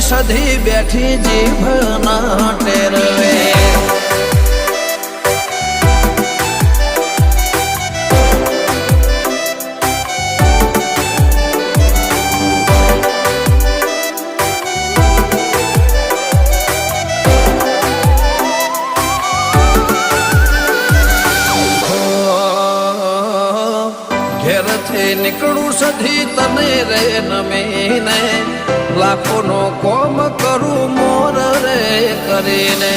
સધી બેઠી જીભ ના ટેરવે નીકળું સધી તને રે નમીને લાખોનો કોમ કરું મોર રે કરીને